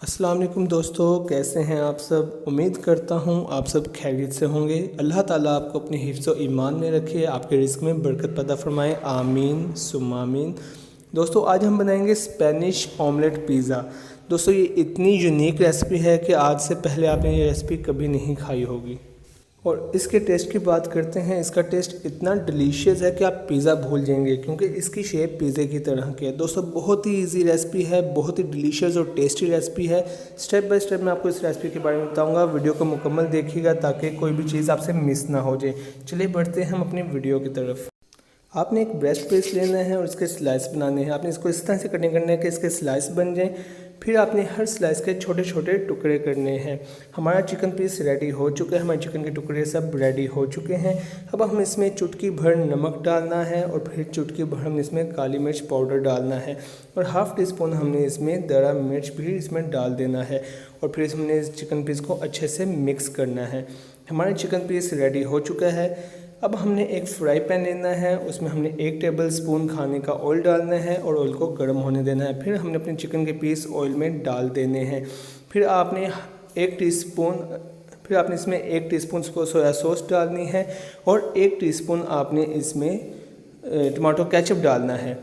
अस्सलाम वालेकुम दोस्तों, कैसे हैं आप सब। उम्मीद करता हूं आप सब खैरियत से होंगे। अल्लाह ताला आपको अपने हिफ्ज़ व ईमान में रखे, आपके रिज़्क़ में बरकत पैदा फरमाए, आमीन सुम्मा आमीन। दोस्तों आज हम बनाएंगे स्पेनिश ऑमलेट पिज़्ज़ा। दोस्तों ये इतनी यूनिक रेसिपी है कि आज से पहले आपने ये रेसिपी कभी नहीं खाई होगी। और इसके टेस्ट की बात करते हैं, इसका टेस्ट इतना डिलीशियस है कि आप पिज़्ज़ा भूल जाएंगे, क्योंकि इसकी शेप पिज़्ज़े की तरह की है। दोस्तों बहुत ही इजी रेसिपी है, बहुत ही डिलीशियस और टेस्टी रेसिपी है। स्टेप बाय स्टेप मैं आपको इस रेसिपी के बारे में बताऊंगा। वीडियो को मुकम्मल देखिएगा ताकि कोई भी चीज़ आपसे मिस ना हो जाए। चलिए बढ़ते हैं हम अपनी वीडियो की तरफ। आपने एक ब्रेस्ट पीस लेना है और इसके स्लाइस बनाने हैं। आपने इसको इस तरह से कटिंग करना है कि इसके स्लाइस बन जाएं। फिर आपने हर स्लाइस के छोटे छोटे टुकड़े करने हैं। हमारा चिकन पीस रेडी हो चुका है, हमारे चिकन के टुकड़े सब रेडी हो चुके हैं। अब हम इसमें चुटकी भर नमक डालना है और फिर चुटकी भर हमने इसमें काली मिर्च पाउडर डालना है और हाफ़ टी स्पून हमने इसमें दरा मिर्च भी इसमें डाल देना है। और फिर हमने इस चिकन पीस को अच्छे से मिक्स करना है। हमारा चिकन पीस रेडी हो चुका है। अब हमने एक फ्राई पैन लेना है, उसमें हमने 1 टेबल स्पून खाने का ऑयल डालना है और ऑयल को गर्म होने देना है। फिर हमने अपने चिकन के पीस ऑयल में डाल देने हैं। फिर आपने 1 टीस्पून फिर आपने इसमें 1 टीस्पून सोया सॉस डालनी है और 1 टीस्पून आपने इसमें टमाटो केचप डालना है।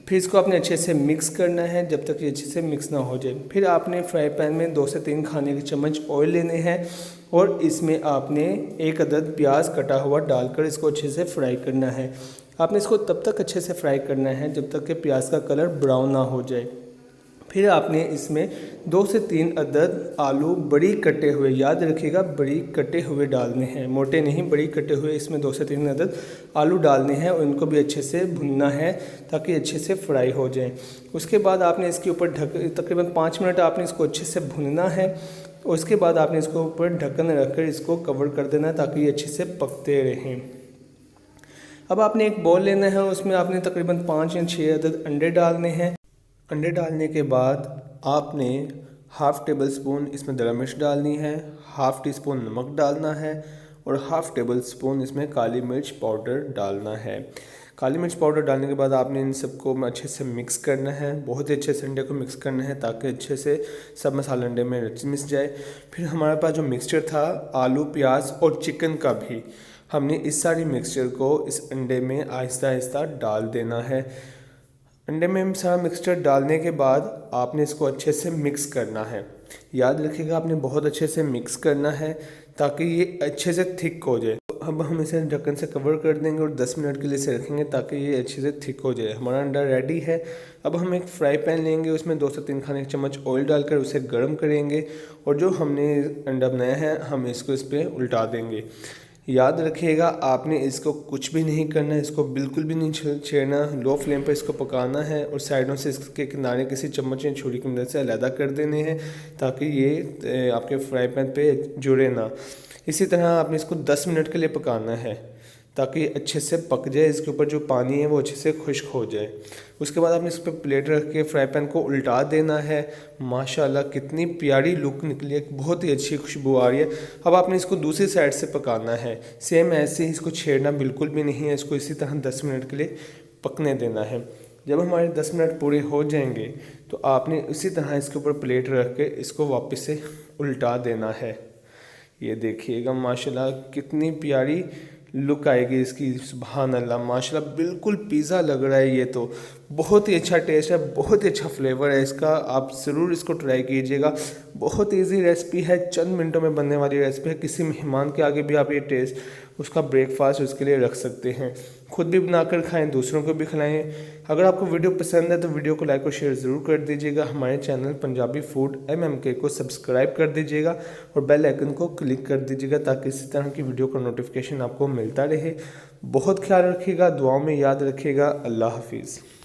फिर इसको आपने अच्छे से मिक्स करना है जब तक ये अच्छे से मिक्स ना हो जाए। फिर आपने फ्राई पैन में 2 से 3 खाने के चम्मच ऑयल लेने हैं और इसमें आपने 1 अदद प्याज कटा हुआ डालकर इसको अच्छे से फ्राई करना है। आपने इसको तब तक अच्छे से फ्राई करना है जब तक कि प्याज का कलर ब्राउन ना हो जाए। फिर आपने इसमें 2 से 3 अदद आलू बड़ी कटे हुए, याद रखिएगा बड़ी कटे हुए डालने हैं, मोटे नहीं, बड़ी कटे हुए। इसमें 2 से 3 अदद आलू डालने हैं और इनको भी अच्छे से भुनना है ताकि अच्छे से फ्राई हो जाए। उसके बाद आपने इसके ऊपर तकरीबन 5 मिनट आपने इसको अच्छे से भुनना है। उसके बाद आपने इसको ऊपर ढक्कन रखकर इसको कवर कर देना है ताकि ये अच्छे से पकते रहें। अब आपने एक बॉल लेना है, उसमें आपने तकरीबन 5 या 6 अदद अंडे डालने हैं। अंडे डालने के बाद आपने हाफ़ टेबल स्पून इसमें दरा मिर्च डालनी है, हाफ़ टी स्पून नमक डालना है और हाफ़ टेबल स्पून इसमें काली मिर्च पाउडर डालना है। काली मिर्च पाउडर डालने के बाद आपने इन सबको अच्छे से मिक्स करना है, बहुत ही अच्छे से अंडे को मिक्स करना है ताकि अच्छे से सब मसाला अंडे में मिस जाए। फिर हमारे पास जो मिक्सचर था आलू, प्याज और चिकन का भी, हमने इस सारी मिक्सचर को इस अंडे में आहिस्ता आहिस्ता डाल देना है। अंडे में सारा मिक्सचर डालने के बाद आपने इसको अच्छे से मिक्स करना है। याद रखिएगा आपने बहुत अच्छे से मिक्स करना है ताकि ये अच्छे से थिक हो जाए। अब हम इसे ढक्कन से कवर कर देंगे और 10 मिनट के लिए इसे रखेंगे ताकि ये अच्छे से थिक हो जाए। हमारा अंडा रेडी है। अब हम एक फ्राई पैन लेंगे, उसमें 2 से 3 खाने के चम्मच ऑयल डालकर उसे गर्म करेंगे और जो हमने अंडा बनाया है हम इसको इस पर उल्टा देंगे। याद रखिएगा आपने इसको कुछ भी नहीं करना है, इसको बिल्कुल भी नहीं छेड़ना, लो फ्लेम पर इसको पकाना है और साइडों से इसके किनारे किसी चम्मच या छुरी की मदद से अलहदा कर देने हैं ताकि ये आपके फ्राई पैन पे जुड़े ना। इसी तरह आपने इसको 10 मिनट के लिए पकाना है ताकि अच्छे से पक जाए, इसके ऊपर जो पानी है वो अच्छे से खुश्क हो जाए। उसके बाद आपने इस पर प्लेट रख के फ्राई पैन को उल्टा देना है। माशाल्लाह कितनी प्यारी लुक निकली है, बहुत ही अच्छी खुशबू आ रही है। अब आपने इसको दूसरी साइड से पकाना है, सेम ऐसे ही, इसको छेड़ना बिल्कुल भी नहीं है, इसको इसी तरह 10 मिनट के लिए पकने देना है। जब हमारे 10 मिनट पूरे हो जाएंगे तो आपने उसी तरह इसके ऊपर प्लेट रख के इसको वापस से उल्टा देना है। ये देखिएगा माशाल्लाह कितनी प्यारी लुक आएगी इसकी, सुभान अल्लाह माशाल्लाह बिल्कुल पिज़्ज़ा लग रहा है। ये तो बहुत ही अच्छा टेस्ट है, बहुत ही अच्छा फ्लेवर है इसका। आप ज़रूर इसको ट्राई कीजिएगा। बहुत इजी रेसिपी है, चंद मिनटों में बनने वाली रेसिपी है। किसी मेहमान के आगे भी आप ये टेस्ट उसका ब्रेकफास्ट उसके लिए रख सकते हैं। खुद भी बनाकर खाएं, दूसरों को भी खिलाएं। अगर आपको वीडियो पसंद है तो वीडियो को लाइक और शेयर ज़रूर कर दीजिएगा। हमारे चैनल पंजाबी फूड MMK को सब्सक्राइब कर दीजिएगा और बेल आइकन को क्लिक कर दीजिएगा ताकि इसी तरह की वीडियो का नोटिफिकेशन आपको मिलता रहे। बहुत ख्याल रखिएगा, दुआओं में याद रखिएगा। अल्लाह हाफिज़।